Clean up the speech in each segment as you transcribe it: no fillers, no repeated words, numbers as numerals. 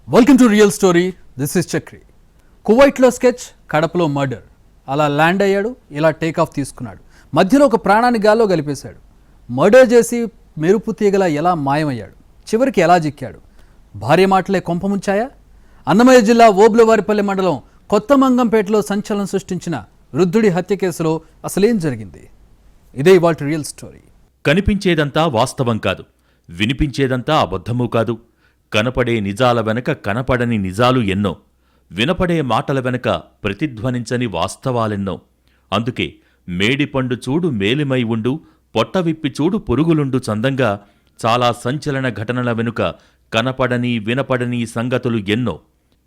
Welcome to real story. This is Chakri. కువైట్లో sketch, కడపలో murder. అలా ల్యాండ్ అయ్యాడు, ఇలా టేక్ ఆఫ్ తీసుకున్నాడు. మధ్యలో ఒక ప్రాణాన్ని గాల్లో కలిపేశాడు. మర్డర్ చేసి మెరుపు తీగల ఎలా మాయమయ్యాడు, చివరికి ఎలా చిక్కాడు? భార్య మాటలే కొంపముంచాయా? అన్నమయ్య జిల్లా ఓబులవారిపల్లె మండలం కొత్తమంగంపేటలో సంచలనం సృష్టించిన వృద్ధుడి హత్య కేసులో అసలేం జరిగింది? ఇదే ఇవాల్టి రియల్ స్టోరీ. కనిపించేదంతా వాస్తవం కాదు, వినిపించేదంతా అబద్ధమూ కాదు. కనపడే నిజాల వెనక కనపడని నిజాలు ఎన్నో, వినపడే మాటల వెనక ప్రతిధ్వనించని వాస్తవాలెన్నో. అందుకే మేడిపండు చూడు మేలిమై ఉండు, పొట్టవిప్పి చూడు పురుగులుండు చందంగా చాలా సంచలన ఘటనల వెనుక కనపడని వినపడని సంగతులు ఎన్నో.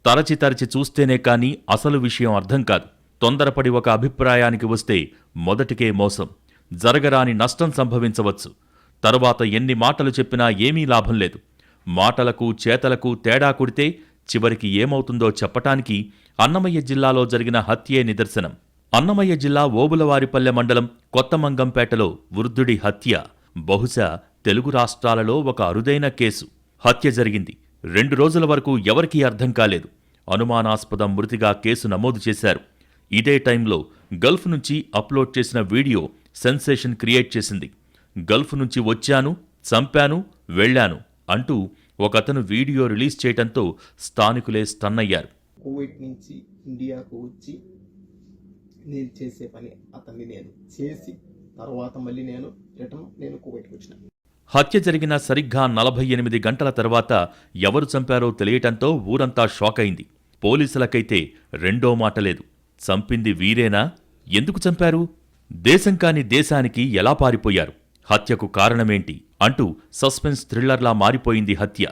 తరచి తరచి చూస్తేనే కాని అసలు విషయం అర్థం కాదు. తొందరపడి ఒక అభిప్రాయానికి వస్తే మొదటికే మోసం, జరగరాని నష్టం సంభవించవచ్చు. తరువాత ఎన్ని మాటలు చెప్పినా ఏమీ లాభం లేదు. మాటలకు చేతలకు తేడా కొడితే చివరికి ఏమవుతుందో చెప్పటానికి అన్నమయ్య జిల్లాలో జరిగిన హత్యే నిదర్శనం. అన్నమయ్య జిల్లా ఓబులవారిపల్లె మండలం కొత్తమంగంపేటలో వృద్ధుడి హత్య బహుశా తెలుగు రాష్ట్రాలలో ఒక అరుదైన కేసు. హత్య జరిగింది 2 రోజుల వరకు ఎవరికీ అర్థం కాలేదు. అనుమానాస్పద మృతిగా కేసు నమోదు చేశారు. ఇదే టైంలో గల్ఫ్ నుంచి అప్లోడ్ చేసిన వీడియో సెన్సేషన్ క్రియేట్ చేసింది. గల్ఫ్ నుంచి వచ్చాను, చంపాను, వెళ్లాను అంటూ ఒకతను వీడియో రిలీజ్ చేయడంతో స్థానికులే స్టన్ అయ్యారు. కువైట్ నుంచి ఇండియాకు వచ్చి నేను చేసే పని అతన్ని నేను చేసి తర్వాత మళ్ళీ నేను కువైట్కి వచ్చిన. హత్య జరిగిన సరిగ్గా 48 గంటల తర్వాత ఎవరు చంపారో తెలియటంతో ఊరంతా షాక్ అయింది. పోలీసులకైతే రెండో మాట లేదు. చంపింది వీరేనా? ఎందుకు చంపారు? దేశం కాని దేశానికి ఎలా పారిపోయారు? హత్యకు కారణమేంటి అంటూ సస్పెన్స్ థ్రిల్లర్లా మారిపోయింది హత్య.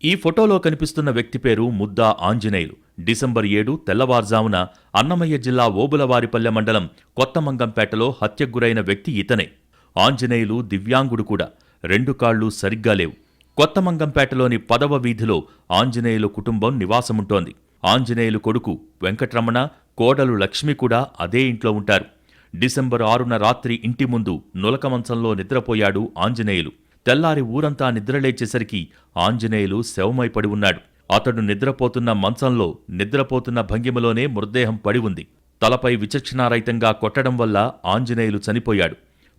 ఈ ఫోటోలో కనిపిస్తున్న వ్యక్తి పేరు ముద్దా ఆంజనేయులు. డిసెంబర్ 7 తెల్లవారుజామున అన్నమయ్య జిల్లా ఓబులవారిపల్లె మండలం కొత్తమంగంపేటలో హత్యకు గురైన వ్యక్తి ఇతనే. ఆంజనేయులు దివ్యాంగుడు కూడా. 2 కాళ్లు సరిగ్గా లేవు. కొత్తమంగంపేటలోని 10వ వీధిలో ఆంజనేయులు కుటుంబం నివాసముంటోంది. ఆంజనేయులు కొడుకు వెంకట్రమణ, కోడలు లక్ష్మి కూడా అదే ఇంట్లో ఉంటారు. డిసెంబర్ 6న రాత్రి ఇంటి ముందు నులక మంచంలో నిద్రపోయాడు ఆంజనేయులు. తెల్లారి ఊరంతా నిద్రలేచేసరికి ఆంజనేయులు శవమైపడి ఉన్నాడు. అతడు నిద్రపోతున్న మంచంలో నిద్రపోతున్న భంగిమలోనే మృతదేహం పడి ఉంది. తలపై విచక్షణారహితంగా కొట్టడం వల్ల ఆంజనేయులు చనిపోయాడు.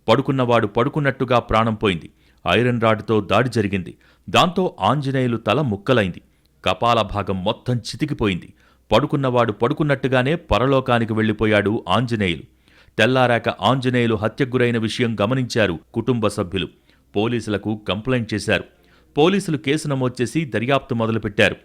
పడుకున్నవాడు పడుకున్నట్టుగా ప్రాణం పోయింది. ఐరన్ రాడ్తో దాడి జరిగింది. దాంతో ఆంజనేయులు తల ముక్కలైంది. కపాల భాగం మొత్తం చితికిపోయింది. పడుకున్నవాడు పడుకున్నట్టుగానే పరలోకానికి వెళ్లిపోయాడు ఆంజనేయులు. తెల్లారాక ఆంజనేయులు హత్యకు గురైన విషయం గమనించారు కుటుంబ సభ్యులు. పోలీసులకు కంప్లైంట్ చేశారు. పోలీసులు కేసు నమోదు చేసి దర్యాప్తు మొదలుపెట్టారు.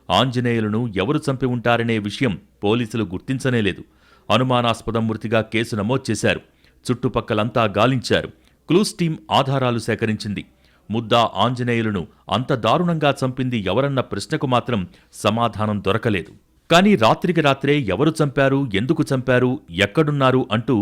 ఆంజనేయులను ఎవరు చంపి ఉంటారనే విషయం పోలీసులు గుర్తించనేలేదు. అనుమానాస్పద మృతిగా కేసు నమోదు చేశారు. చుట్టుపక్కలంతా గాలించారు. క్లూస్ టీం ఆధారాలు సేకరించింది. ముద్దా ఆంజనేయులను అంత దారుణంగా చంపింది ఎవరన్న ప్రశ్నకు మాత్రం సమాధానం దొరకలేదు. కానీ రాత్రికి రాత్రే ఎవరు చంపారు, ఎందుకు చంపారు, ఎక్కడున్నారు అంటూ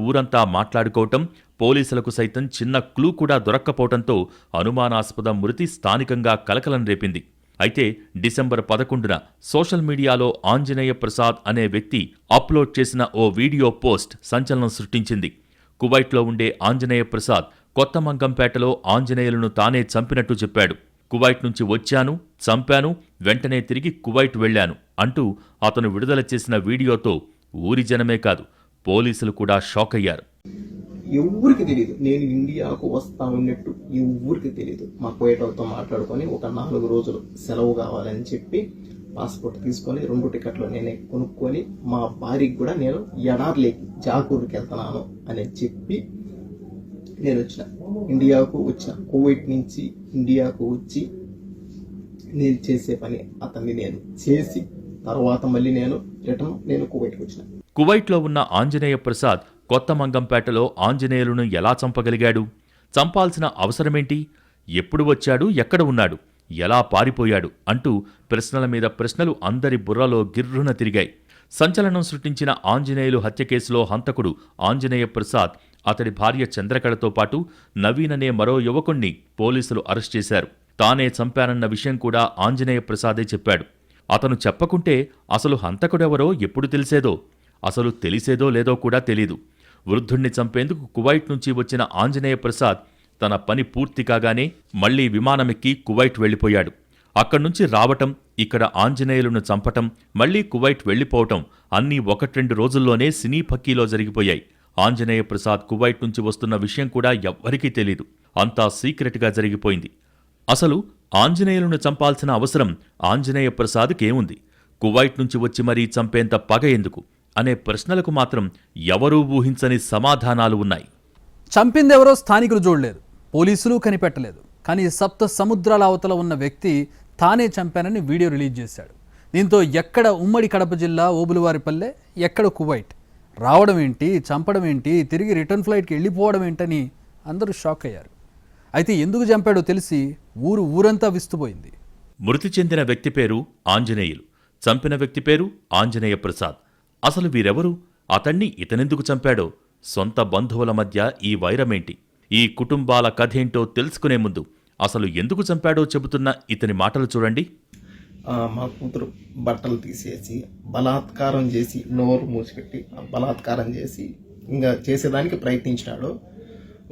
ఊరంతా మాట్లాడుకోవటం, పోలీసులకు సైతం చిన్న క్లూ కూడా దొరక్కపోవటంతో అనుమానాస్పద మృతి స్థానికంగా కలకలం రేపింది. అయితే డిసెంబర్ 11న సోషల్ మీడియాలో ఆంజనేయ ప్రసాద్ అనే వ్యక్తి అప్లోడ్ చేసిన ఓ వీడియో పోస్ట్ సంచలనం సృష్టించింది. కువైట్లో ఉండే ఆంజనేయ ప్రసాద్ కొత్తమంగంపేటలో ఆంజనేయులను తానే చంపినట్టు చెప్పాడు. కువైట్ నుంచి వచ్చాను, చంపాను, వెంటనే తిరిగి కువైట్ వెళ్లాను అంటూ అతను విడుదల చేసిన వీడియోతో ఊరి జనమే కాదు, పోలీసులు కూడా షాక్ అయ్యారు. ఎవరికి తెలియదు నేను ఇండియాకు వస్తా ఉన్నట్టు, ఎవరికి తెలియదు. మా కువైట్తో మాట్లాడుకొని ఒక 4 రోజులు సెలవు కావాలని చెప్పి పాస్పోర్ట్ తీసుకొని 2 టికెట్లు నేనే కొనుక్కొని మా భార్యకి కూడా నేను ఎడార్లేకి జాకూర్కి వెళ్తున్నాను అని చెప్పి నేను ఇండియాకు వచ్చిన. కువైట్ నుంచి ఇండియాకు వచ్చి నేను చేసే పని అతన్ని నేను చేసి తర్వాత మళ్ళీ నేను కువైట్కి వచ్చిన. కువైట్లో ఉన్న ఆంజనేయ ప్రసాద్ కొత్తమంగంపేటలో ఆంజనేయులను ఎలా చంపగలిగాడు? చంపాల్సిన అవసరమేంటి? ఎప్పుడు వచ్చాడు, ఎక్కడ ఉన్నాడు, ఎలా పారిపోయాడు అంటూ ప్రశ్నల మీద ప్రశ్నలు అందరి బుర్రలో గిర్రున తిరిగాయి. సంచలనం సృష్టించిన ఆంజనేయులు హత్య కేసులో హంతకుడు ఆంజనేయ ప్రసాద్, అతడి భార్య చంద్రకళతో పాటు నవీన్ అనే మరో యువకుణ్ణి పోలీసులు అరెస్ట్ చేశారు. తానే చంపానన్న విషయం కూడా ఆంజనేయ ప్రసాదే చెప్పాడు. అతను చెప్పకుంటే అసలు హంతకుడెవరో ఎప్పుడు తెలిసేదో, అసలు తెలిసేదో లేదో కూడా తెలీదు. వృద్ధుణ్ణి చంపేందుకు కువైట్ నుంచి వచ్చిన ఆంజనేయ ప్రసాద్ తన పని పూర్తి కాగానే మళ్లీ విమానమెక్కి కువైట్ వెళ్లిపోయాడు. అక్కడ్నుంచి రావటం, ఇక్కడ ఆంజనేయులను చంపటం, మళ్లీ కువైట్ వెళ్లిపోవటం అన్నీ 1-2 రోజుల్లోనే సినీ పక్కీలో జరిగిపోయాయి. ఆంజనేయ ప్రసాద్ కువైట్ నుంచి వస్తున్న విషయం కూడా ఎవ్వరికీ తెలీదు. అంతా సీక్రెట్గా జరిగిపోయింది. అసలు ఆంజనేయులను చంపాల్సిన అవసరం ఆంజనేయ ప్రసాద్కేముంది? కువైట్ నుంచి వచ్చి మరీ చంపేంత పగ ఎందుకు అనే ప్రశ్నలకు మాత్రం ఎవరూ ఊహించని సమాధానాలు ఉన్నాయి. చంపిందెవరో స్థానికులు చూడలేదు, పోలీసులు కనిపెట్టలేదు. కానీ సప్త సముద్రాల అవతల ఉన్న వ్యక్తి తానే చంపానని వీడియో రిలీజ్ చేశాడు. దీంతో ఎక్కడ ఉమ్మడి కడప జిల్లా ఓబులవారిపల్లె, ఎక్కడ కువైట్, రావడం ఏంటి, చంపడం ఏంటి, తిరిగి రిటర్న్ ఫ్లైట్కి వెళ్ళిపోవడం ఏంటని అందరూ షాక్ అయ్యారు. అయితే ఎందుకు చంపాడో తెలిసి ఊరంతా విస్తుపోయింది. మృతి చెందిన వ్యక్తి పేరు ఆంజనేయులు, చంపిన వ్యక్తి పేరు ఆంజనేయ ప్రసాద్. అసలు వీరెవరు? అతన్ని ఇతనెందుకు చంపాడో? సొంత బంధువుల మధ్య ఈ వైరమేంటి? ఈ కుటుంబాల కథేంటో తెలుసుకునే ముందు అసలు ఎందుకు చంపాడో చెబుతున్న ఇతని మాటలు చూడండి. మా కూతురు బట్టలు తీసేసి బలాత్కారం చేసి నోరు మూసిపెట్టి బలాత్కారం చేసి ఇంకా చేసేదానికి ప్రయత్నించినాడు.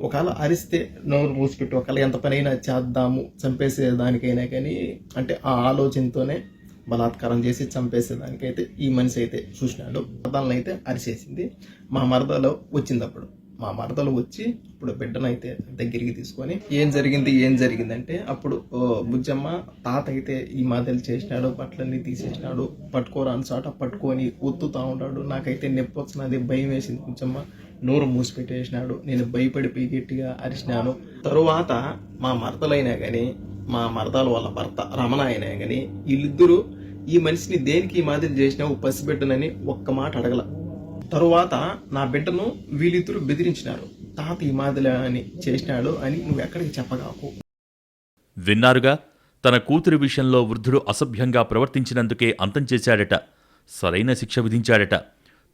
ఒకవేళ అరిస్తే నోరు మూసిపెట్టి ఒకవేళ ఎంత పనైనా చేద్దాము చంపేసేదానికైనా కానీ అంటే ఆ ఆలోచనతోనే బలాత్కారం చేసి చంపేసేదానికైతే ఈ మనిషి అయితే చూసినాడు. మరదలను అయితే అరిసేసింది. మా మరదలో వచ్చింది. అప్పుడు మా మరదలు వచ్చి ఇప్పుడు బిడ్డనైతే దగ్గరికి తీసుకొని ఏం జరిగిందంటే అప్పుడు బుజ్జమ్మ తాత అయితే ఈ మాదిరి చేసినాడు, బట్టలన్నీ తీసేసినాడు, పట్టుకోరాని చోట పట్టుకొని ఒత్తుతా ఉన్నాడు. నాకైతే నొప్పి వచ్చినది, భయం వేసింది. బుజ్జమ్మ నోరు మూసిపెట్టేసినాడు. నేను భయపడిపోయి గట్టిగా అరిచినాను. తరువాత మా మరదలైనా కానీ మా మరదల వాళ్ళ భర్త రమణ అయినా కానీ వీళ్ళిద్దరూ ఈ మనిషిని దేనికి ఈ మాదిరి చేసినావు పసిబిడ్డనని ఒక్క మాట అడగల. తరువాత నా బిడ్డను వీళ్ళిద్దరూ బెదిరించినారు. తాత ఈ మాదిరి అని చేసినాడు అని నువ్వు ఎక్కడికి చెప్పగాకు. విన్నారుగా, తన కూతురి విషయంలో వృద్ధుడు అసభ్యంగా ప్రవర్తించినందుకే అంతం చేశాడట, సరైన శిక్ష విధించాడట.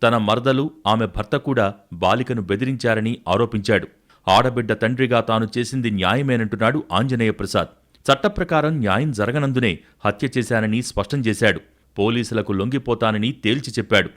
తన మరదలు, ఆమె భర్త కూడా బాలికను బెదిరించారని ఆరోపించాడు. ఆడబిడ్డ తండ్రిగా తాను చేసింది న్యాయమేనంటున్నాడు ఆంజనేయ ప్రసాద్. చట్టప్రకారం న్యాయం జరగనందునే హత్య చేశానని స్పష్టం చేశాడు. పోలీసులకు లొంగిపోతానని తేల్చి చెప్పాడు.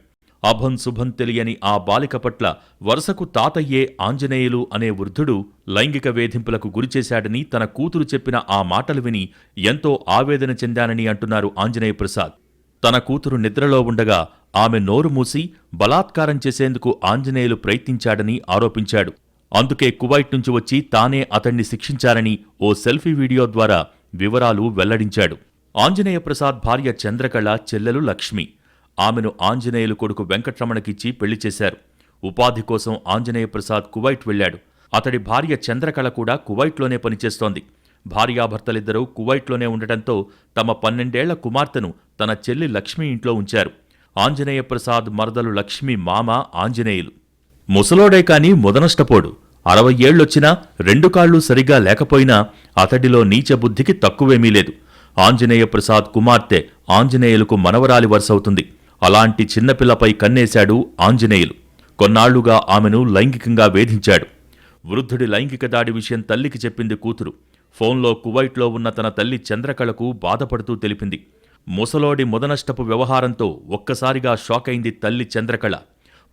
అభం శుభం తెలియని ఆ బాలిక పట్ల వరుసకు తాతయ్యే ఆంజనేయులు అనే వృద్ధుడు లైంగిక వేధింపులకు గురిచేశాడని తన కూతురు చెప్పిన ఆ మాటలు విని ఎంతో ఆవేదన చెందానని అంటున్నారు ఆంజనేయ ప్రసాద్. తన కూతురు నిద్రలో ఉండగా ఆమె నోరు మూసి బలాత్కారం చేసేందుకు ఆంజనేయులు ప్రయత్నించాడని ఆరోపించాడు. అందుకే కువైట్ నుంచి వచ్చి తానే అతణ్ణి శిక్షించారని ఓ సెల్ఫీ వీడియో ద్వారా వివరాలు వెల్లడించాడు. ఆంజనేయ ప్రసాద్ భార్య చంద్రకళ, చెల్లెలు లక్ష్మి. ఆమెను ఆంజనేయులు కొడుకు వెంకట్రమణకిచ్చి పెళ్లి చేశారు. ఉపాధి కోసం ఆంజనేయ ప్రసాద్ కువైట్ వెళ్లాడు. అతడి భార్య చంద్రకళ కూడా కువైట్లోనే పనిచేస్తోంది. భార్యాభర్తలిద్దరూ కువైట్లోనే ఉండటంతో తమ 12 ఏళ్ల కుమార్తెను తన చెల్లి లక్ష్మి ఇంట్లో ఉంచారు. ఆంజనేయ ప్రసాద్ మరదలు లక్ష్మి మామ ఆంజనేయులు. ముసలోడే కాని ముదనష్టపోడు. 60 ఏళ్లొచ్చినా 2 కాళ్లు సరిగా లేకపోయినా అతడిలో నీచబుద్ధికి తక్కువేమీ లేదు. ఆంజనేయ ప్రసాద్ కుమార్తె ఆంజనేయులకు మనవరాలి వరుసవుతుంది. అలాంటి చిన్నపిల్లపై కన్నేశాడు ఆంజనేయులు. కొన్నాళ్లుగా ఆమెను లైంగికంగా వేధించాడు. వృద్ధుడి లైంగిక దాడి విషయం తల్లికి చెప్పింది కూతురు. ఫోన్లో కువైట్లో ఉన్న తన తల్లి చంద్రకళకు బాధపడుతూ తెలిపింది. ముసలోడి ముదనష్టపు వ్యవహారంతో ఒక్కసారిగా షాకైంది తల్లి చంద్రకళ.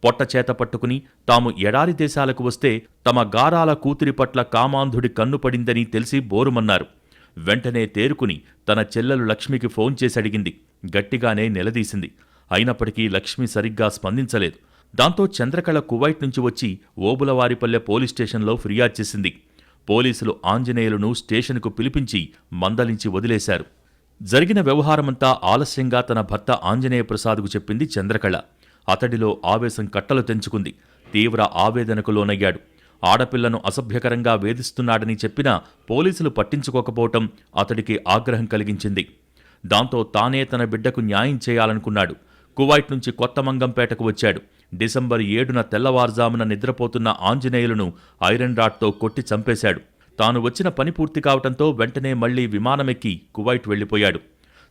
పొట్టచేత పట్టుకుని తాము ఎడారి దేశాలకు వస్తే తమ గారాల కూతురి పట్ల కామాంధుడి కన్నుపడిందని తెలిసి బోరుమన్నారు. వెంటనే తేరుకుని తన చెల్లెలు లక్ష్మికి ఫోన్ చేసి అడిగింది. గట్టిగానే నిలదీసింది. అయినప్పటికీ లక్ష్మి సరిగ్గా స్పందించలేదు. దాంతో చంద్రకళ కువైట్ నుంచి వచ్చి ఓబులవారిపల్లె పోలీస్ స్టేషన్లో ఫిర్యాదు చేసింది. పోలీసులు ఆంజనేయులను స్టేషన్కు పిలిపించి మందలించి వదిలేశారు. జరిగిన వ్యవహారమంతా ఆలస్యంగా తన భర్త ఆంజనేయ ప్రసాద్కు చెప్పింది చంద్రకళ. అతడిలో ఆవేశం కట్టలు తెంచుకుంది. తీవ్ర ఆవేదనకు లోనయ్యాడు. ఆడపిల్లను అసభ్యకరంగా వేధిస్తున్నాడని చెప్పినా పోలీసులు పట్టించుకోకపోవటం అతడికి ఆగ్రహం కలిగించింది. దాంతో తానే తన బిడ్డకు న్యాయం చేయాలనుకున్నాడు. కువైట్ నుంచి కొత్తమంగంపేటకు వచ్చాడు. డిసెంబర్ 7న తెల్లవారుజామున నిద్రపోతున్న ఆంజనేయులను ఐరన్ రాడ్తో కొట్టి చంపేశాడు. తాను వచ్చిన పని పూర్తి కావటంతో వెంటనే మళ్లీ విమానమెక్కి కువైట్ వెళ్లిపోయాడు.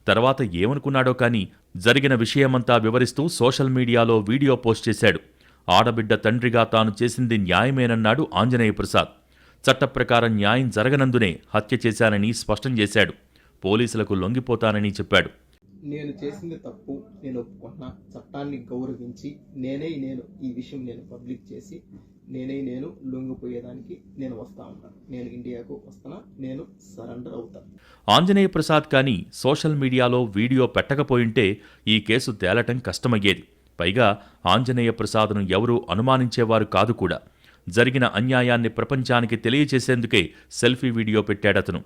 తర్వాత ఏమనుకున్నాడో కానీ జరిగిన విషయమంతా వివరిస్తూ సోషల్ మీడియాలో వీడియో పోస్ట్ చేశాడు. ఆడబిడ్డ తండ్రిగా తాను చేసింది న్యాయమేనన్నాడు ఆంజనేయ ప్రసాద్. చట్టప్రకారం న్యాయం జరగనందునే హత్య చేశానని స్పష్టం చేశాడు. పోలీసులకు లొంగిపోతానని చెప్పాడు. నేను చేసింది తప్పు, నేను ఒప్పుకున్నా. చట్టాన్ని గౌరవించి నేను ఈ విషయం పబ్లిక్ చేసి నేను లొంగిపోయేదానికి నేను వస్తా ఉంటాను. నేను ఇండియాకు వస్తానా, నేను సరెండర్ అవుతాను. ఆంజనేయ ప్రసాద్ కానీ సోషల్ మీడియాలో వీడియో పెట్టకపోయింటే ఈ కేసు తేలటం కష్టమయ్యేది. పైగా ఆంజనేయ ప్రసాద్ను ఎవరూ అనుమానించేవారు కాదు కూడా. జరిగిన అన్యాయాన్ని ప్రపంచానికి తెలియచేసేందుకే సెల్ఫీ వీడియో పెట్టాడతను.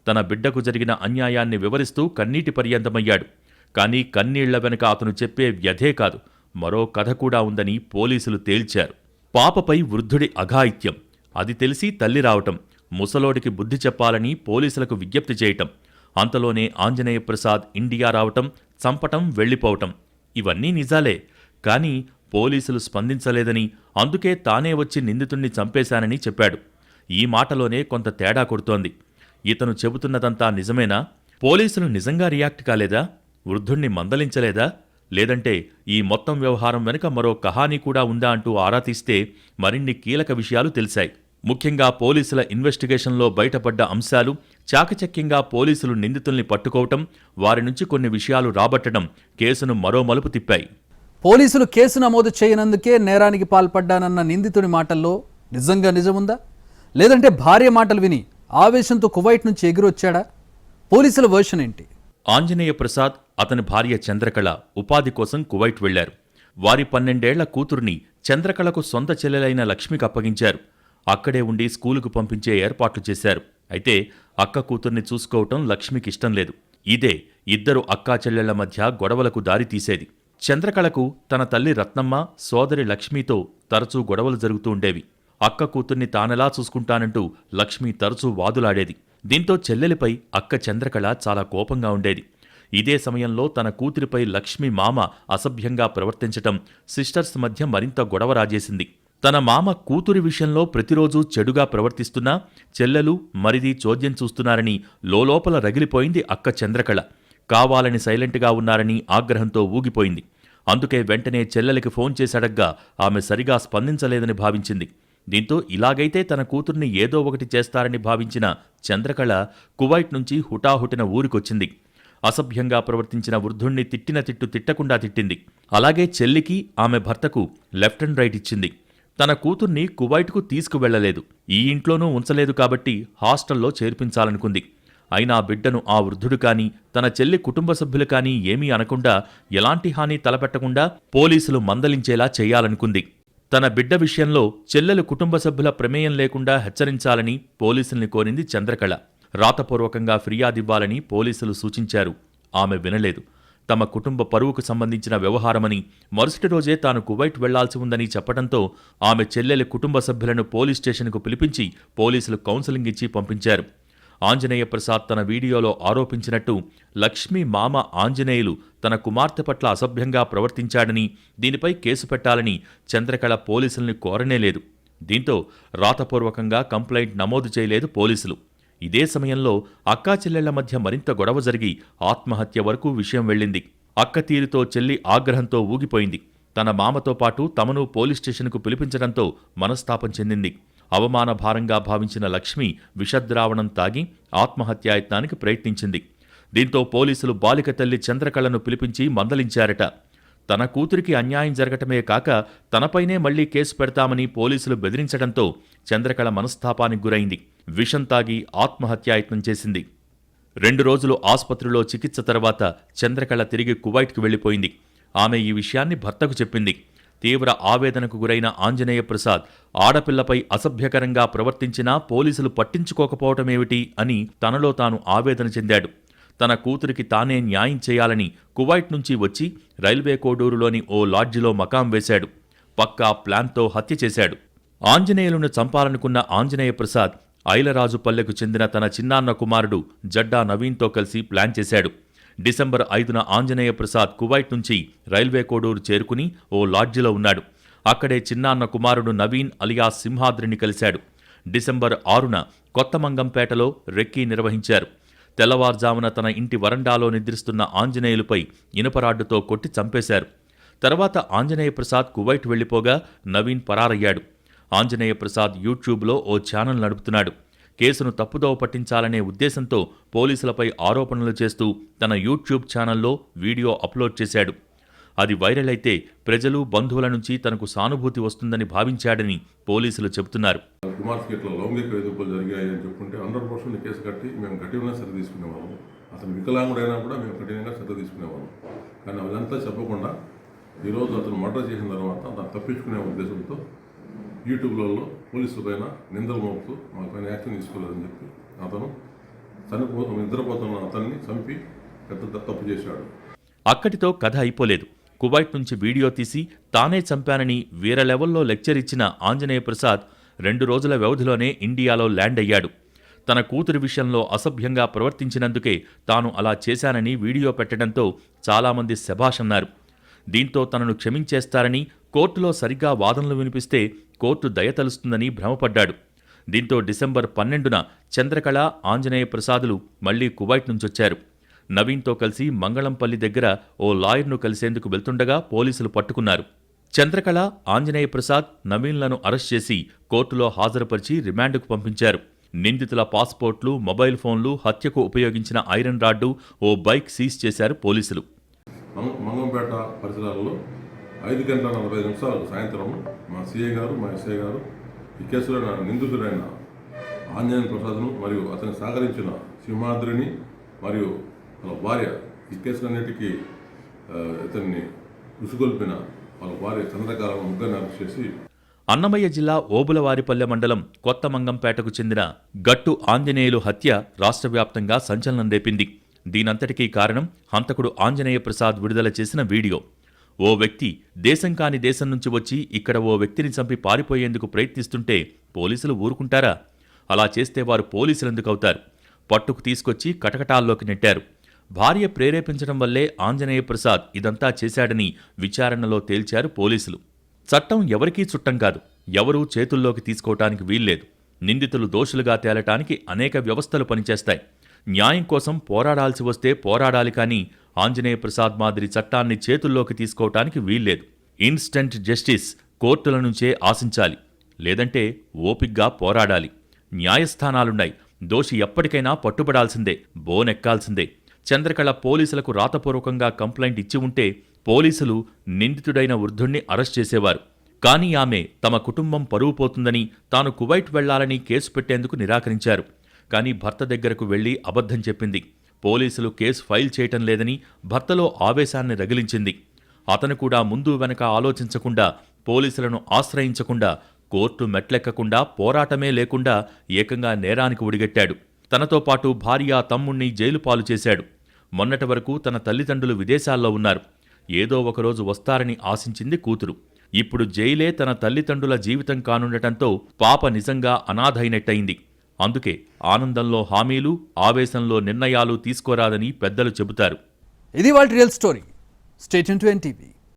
తన బిడ్డకు జరిగిన అన్యాయాన్ని వివరిస్తూ కన్నీటి పర్యంతమయ్యాడు. కానీ కన్నీళ్ల వెనుక అతను చెప్పే వ్యధే కాదు, మరో కథ కూడా ఉందని పోలీసులు తేల్చారు. పాపపై వృద్ధుడి అఘాయిత్యం, అది తెలిసి తల్లి రావటం, ముసలోడికి బుద్ధి చెప్పాలని పోలీసులకు విజ్ఞప్తి చేయటం, అంతలోనే ఆంజనేయ ప్రసాద్ ఇండియా రావటం, చంపటం, వెళ్లిపోవటం ఇవన్నీ నిజాలే. కానీ పోలీసులు స్పందించలేదని, అందుకే తానే వచ్చి నిందితుణ్ణి చంపేశానని చెప్పాడు. ఈ మాటలోనే కొంత తేడా కొడుతోంది. ఇతను చెబుతున్నదంతా నిజమేనా? పోలీసులు నిజంగా రియాక్ట్ కాలేదా? వృద్ధుణ్ణి మందలించలేదా? లేదంటే ఈ మొత్తం వ్యవహారం వెనుక మరో కహానీ కూడా ఉందా అంటూ ఆరా తీస్తే మరిన్ని కీలక విషయాలు తెలిసాయి. ముఖ్యంగా పోలీసుల ఇన్వెస్టిగేషన్లో బయటపడ్డ అంశాలు, చాకచక్యంగా పోలీసులు నిందితుల్ని పట్టుకోవటం, వారి నుంచి కొన్ని విషయాలు రాబట్టడం కేసును మరో మలుపు తిప్పాయి. పోలీసులు కేసు నమోదు చేయనందుకే నేరానికి పాల్పడ్డానన్న నిందితుడి మాటల్లో నిజంగా నిజముందా? లేదంటే భార్య మాటలు విని ఆవేశంతో కువైట్ నుంచి ఎగిరొచ్చాడా? పోలీసుల వర్షన్ ఏంటి? ఆంజనేయ ప్రసాద్, అతని భార్య చంద్రకళ ఉపాధి కోసం కువైట్ వెళ్లారు. వారి 12 ఏళ్ల కూతుర్ని చంద్రకళకు సొంత చెల్లెలైన లక్ష్మికి అప్పగించారు. అక్కడే ఉండి స్కూలుకు పంపించే ఏర్పాట్లు చేశారు. అయితే అక్క కూతుర్ని చూసుకోవటం లక్ష్మికి ఇష్టం లేదు. ఇదే ఇద్దరు అక్కా చెల్లెళ్ల మధ్య గొడవలకు దారితీసేది. చంద్రకళకు తన తల్లి రత్నమ్మ, సోదరి లక్ష్మితో తరచూ గొడవలు జరుగుతూ ఉండేవి. అక్క కూతుర్ని తానెలా చూసుకుంటానంటూ లక్ష్మి తరచూ వాదులాడేది. దీంతో చెల్లెలిపై అక్క చంద్రకళ చాలా కోపంగా ఉండేది. ఇదే సమయంలో తన కూతురిపై లక్ష్మి మామ అసభ్యంగా ప్రవర్తించటం సిస్టర్స్ మధ్య మరింత గొడవ రాజేసింది. తన మామ కూతురి విషయంలో ప్రతిరోజూ చెడుగా ప్రవర్తిస్తున్నా చెల్లెలు, మరిది చోద్యం చూస్తున్నారని లోలోపల రగిలిపోయింది అక్క చంద్రకళ. కావాలని సైలెంట్గా ఉన్నారని ఆగ్రహంతో ఊగిపోయింది. అందుకే వెంటనే చెల్లెలికి ఫోన్ చేశాడగ్గా ఆమె సరిగా స్పందించలేదని భావించింది. దీంతో ఇలాగైతే తన కూతుర్ని ఏదో ఒకటి చేస్తారని భావించిన చంద్రకళ కువైట్ నుంచి హుటాహుటిన ఊరికొచ్చింది. అసభ్యంగా ప్రవర్తించిన వృద్ధుణ్ణి తిట్టిన తిట్టు తిట్టకుండా తిట్టింది. అలాగే చెల్లికి, ఆమె భర్తకు లెఫ్ట్ అండ్ రైట్ ఇచ్చింది. తన కూతుర్ని కువైట్కు తీసుకువెళ్లలేదు, ఈ ఇంట్లోనూ ఉంచలేదు కాబట్టి హాస్టల్లో చేర్పించాలనుకుంది. అయినా బిడ్డను ఆ వృద్ధుడు కానీ, తన చెల్లి కుటుంబ సభ్యులు కానీ ఏమీ అనకుండా, ఎలాంటి హాని తలపెట్టకుండా పోలీసులు మందలించేలా చేయాలనుకుంది. తన బిడ్డ విషయంలో చెల్లెలు కుటుంబ సభ్యుల ప్రమేయం లేకుండా హెచ్చరించాలని పోలీసుల్ని కోరింది చంద్రకళ. రాతపూర్వకంగా ఫిర్యాదివ్వాలని పోలీసులు సూచించారు. ఆమె వినలేదు. తమ కుటుంబ పరువుకు సంబంధించిన వ్యవహారమని, మరుసటి రోజే తాను కువైట్ వెళ్లాల్సి ఉందని చెప్పడంతో ఆమె చెల్లెలి కుటుంబ సభ్యులను పోలీస్ స్టేషన్కు పిలిపించి పోలీసులు కౌన్సిలింగ్ ఇచ్చి పంపించారు. ఆంజనేయ ప్రసాద్ తన వీడియోలో ఆరోపించినట్టు లక్ష్మి మామ ఆంజనేయులు తన కుమార్తె పట్ల అసభ్యంగా ప్రవర్తించాడని, దీనిపై కేసు పెట్టాలని చంద్రకళ పోలీసుల్ని కోరనేలేదు. దీంతో రాతపూర్వకంగా కంప్లైంట్ నమోదు చేయలేదు పోలీసులు. ఇదే సమయంలో అక్కా చెల్లెళ్ల మధ్య మరింత గొడవ జరిగి ఆత్మహత్య వరకు విషయం వెళ్ళింది. అక్క తీరుతో చెల్లి ఆగ్రహంతో ఊగిపోయింది. తన మామతో పాటు తమను పోలీస్ స్టేషన్కు పిలిపించడంతో మనస్తాపం చెందింది. అవమాన భారంగా భావించిన లక్ష్మి విషద్రావణం తాగి ఆత్మహత్యాయత్నానికి ప్రయత్నించింది. దీంతో పోలీసులు బాలిక తల్లి చంద్రకళను పిలిపించి మందలించారట. తన కూతురికి అన్యాయం జరగటమే కాక తనపైనే మళ్లీ కేసు పెడతామని పోలీసులు బెదిరించడంతో చంద్రకళ మనస్తాపానికి గురైంది. విషం తాగి ఆత్మహత్యాయత్నం చేసింది. 2 రోజులు ఆసుపత్రిలో చికిత్స తర్వాత చంద్రకళ తిరిగి కువైట్కు వెళ్లిపోయింది. ఆమె ఈ విషయాన్ని భర్తకు చెప్పింది. తీవ్ర ఆవేదనకు గురైన ఆంజనేయ ప్రసాద్ ఆడపిల్లపై అసభ్యకరంగా ప్రవర్తించినా పోలీసులు పట్టించుకోకపోవటమేమిటి అని తనలో తాను ఆవేదన చెందాడు. తన కూతురికి తానే న్యాయం చేయాలని కువైట్ నుంచి వచ్చి రైల్వే కోడూరులోని ఓ లాడ్జిలో మకాం వేశాడు. పక్కా ప్లాన్తో హత్య చేశాడు. ఆంజనేయులను చంపాలనుకున్న ఆంజనేయ ప్రసాద్ ఐలరాజుపల్లెకు చెందిన తన చిన్నాన్న కుమారుడు జడ్డా నవీన్తో కలిసి ప్లాన్ చేశాడు. డిసెంబర్ 5న ఆంజనేయ ప్రసాద్ కువైట్ నుంచి రైల్వే కోడూరు చేరుకుని ఓ లాడ్జిలో ఉన్నాడు. అక్కడే చిన్నాన్న కుమారుడు నవీన్ అలియాస్ సింహాద్రిని కలిశాడు. డిసెంబర్ 6న కొత్తమంగంపేటలో రెక్కీ నిర్వహించారు. తెల్లవారుజామున తన ఇంటి వరండాలో నిద్రిస్తున్న ఆంజనేయులపై ఇనుపరాడ్డుతో కొట్టి చంపేశారు. తర్వాత ఆంజనేయ ప్రసాద్ కువైట్ వెళ్లిపోగా నవీన్ పరారయ్యాడు. ఆంజనేయ ప్రసాద్ యూట్యూబ్లో ఓ ఛానల్ నడుపుతున్నాడు. కేసును తప్పుదోవ పట్టించాలనే ఉద్దేశంతో పోలీసులపై ఆరోపణలు చేస్తూ తన యూట్యూబ్ ఛానల్లో వీడియో అప్లోడ్ చేశాడు. అది వైరల్ అయితే ప్రజలు బంధువుల నుంచి తనకు సానుభూతి వస్తుందని భావించాడని పోలీసులు చెబుతున్నారు. కుమార్కి ఇట్లా లౌంగిక వేధింపులు జరిగాయి అని చెప్పుకుంటే 100% కేసు కట్టి మేము కఠినంగా శ్రద్ధ తీసుకునేవాళ్ళం. అతను వికలాంగుడైనా కూడా మేము కఠినంగా శ్రద్ధ తీసుకునేవాళ్ళం. కానీ అదంతా చెప్పకుండా ఈరోజు అతను మర్డర్ చేసిన తర్వాత అతను తప్పించుకునే ఉద్దేశంతో యూట్యూబ్లలో పోలీసుల పైన నిందలు మోపుతూ మా పైన యాక్షన్ తీసుకోలేదని చెప్పి అతను నిద్రపోతున్న అతన్ని చంపి పెద్ద తప్పు చేశాడు. అక్కడితో కథ అయిపోలేదు. కువైట్ నుంచి వీడియో తీసి తానే చంపానని వేరే లెవెల్లో లెక్చర్ ఇచ్చిన ఆంజనేయ ప్రసాద్ 2 రోజుల వ్యవధిలోనే ఇండియాలో ల్యాండ్ అయ్యాడు. తన కూతురి విషయంలో అసభ్యంగా ప్రవర్తించినందుకే తాను అలా చేశానని వీడియో పెట్టడంతో చాలామంది శభాష్ అన్నారు. దీంతో తనను క్షమించేస్తారని కోర్టులో సరిగ్గా వాదనలు వినిపిస్తే కోర్టు దయతలుస్తుందని భ్రమపడ్డాడు. దీంతో డిసెంబర్ 12న చంద్రకళ, ఆంజనేయ ప్రసాదులు మళ్లీ కువైట్ నుంచొచ్చారు. నవీన్తో కలిసి మంగళంపల్లి దగ్గర ఓ లాయర్ను కలిసేందుకు వెళ్తుండగా పోలీసులు పట్టుకున్నారు. చంద్రకళ, ఆంజనేయ ప్రసాద్, నవీన్లను అరెస్ట్ చేసి కోర్టులో హాజరుపరిచి రిమాండ్కు పంపించారు. నిందితుల పాస్పోర్ట్లు, మొబైల్ ఫోన్లు, హత్యకు ఉపయోగించిన ఐరన్ రాడ్డు, ఓ బైక్ సీజ్ చేశారు పోలీసులు. మంగంపేట పరిసరాల్లో 5:45 సాయంత్రం మా సిఐ గారు, మా ఎస్ఐ గారు ఈ కేసులో నిందితుడైన ఆంజనేయ ప్రసాద్ను మరియు అతన్ని సహకరించిన సింహాద్రిని మరియు వాళ్ళ భార్య ఈ కేసులన్నిటికీ ఇతన్ని ఉసుగొల్పిన వాళ్ళ భార్య చంద్రకాలను ముగ్గురిని అరెస్ట్ చేసి అన్నమయ్య జిల్లా ఓబులవారిపల్లె మండలం కొత్త మంగంపేటకు చెందిన గట్టు ఆంజనేయులు హత్య రాష్ట్ర వ్యాప్తంగా సంచలనం రేపింది. దీనంతటికీ కారణం హంతకుడు ఆంజనేయ ప్రసాద్ విడుదల చేసిన వీడియో. ఓ వ్యక్తి దేశం కాని దేశం నుంచి వచ్చి ఇక్కడ ఓ వ్యక్తిని చంపి పారిపోయేందుకు ప్రయత్నిస్తుంటే పోలీసులు ఊరుకుంటారా? అలా చేస్తే వారు పోలీసులెందుకవుతారు? పట్టుకు తీసుకొచ్చి కటకటాల్లోకి నెట్టారు. భార్య ప్రేరేపించడం వల్లే ఆంజనేయ ప్రసాద్ ఇదంతా చేశాడని విచారణలో తేల్చారు పోలీసులు. చట్టం ఎవరికీ చుట్టం కాదు, ఎవరూ చేతుల్లోకి తీసుకోవటానికి వీల్లేదు. నిందితులు దోషులుగా తేలటానికి అనేక వ్యవస్థలు పనిచేస్తాయి. న్యాయం కోసం పోరాడాల్సి వస్తే పోరాడాలి, కానీ ఆంజనేయ ప్రసాద్ మాదిరి చట్టాన్ని చేతుల్లోకి తీసుకోవటానికి వీల్లేదు. ఇన్స్టంట్ జస్టిస్ కోర్టుల నుంచే ఆశించాలి, లేదంటే ఓపిగ్గా పోరాడాలి. న్యాయస్థానాలున్నాయి. దోషి ఎప్పటికైనా పట్టుబడాల్సిందే, బోనెక్కాల్సిందే. చంద్రకళ పోలీసులకు రాతపూర్వకంగా కంప్లైంట్ ఇచ్చి ఉంటే పోలీసులు నిందితుడైన వృద్ధుణ్ణి అరెస్ట్ చేసేవారు. కానీ ఆమె తమ కుటుంబం పరువు పోతుందని, తాను కువైట్ వెళ్లాలని కేసు పెట్టేందుకు నిరాకరించారు. కానీ భర్త దగ్గరకు వెళ్లి అబద్ధం చెప్పింది. పోలీసులు కేసు ఫైల్ చేయటం లేదని భర్తలో ఆవేశాన్ని రగిలించింది. అతను కూడా ముందు వెనక ఆలోచించకుండా, పోలీసులను ఆశ్రయించకుండా, కోర్టు మెట్లెక్కకుండా, పోరాటమే లేకుండా ఏకంగా నేరానికి ఒడిగట్టాడు. తనతో పాటు భార్య, తమ్ముణ్ణి జైలు పాలు చేశాడు. మొన్నటి వరకు తన తల్లిదండ్రులు విదేశాల్లో ఉన్నారు. ఏదో ఒకరోజు వస్తారని ఆశించింది కూతురు. ఇప్పుడు జైలే తన తల్లిదండ్రుల జీవితం కానుండటంతో పాప నిజంగా అనాథైనట్టయింది. అందుకే ఆనందంలో హామీలు, ఆవేశంలో నిర్ణయాలు తీసుకోరాదని పెద్దలు చెబుతారు. ఇది వాళ్ళ real story. Stay tuned to NTV.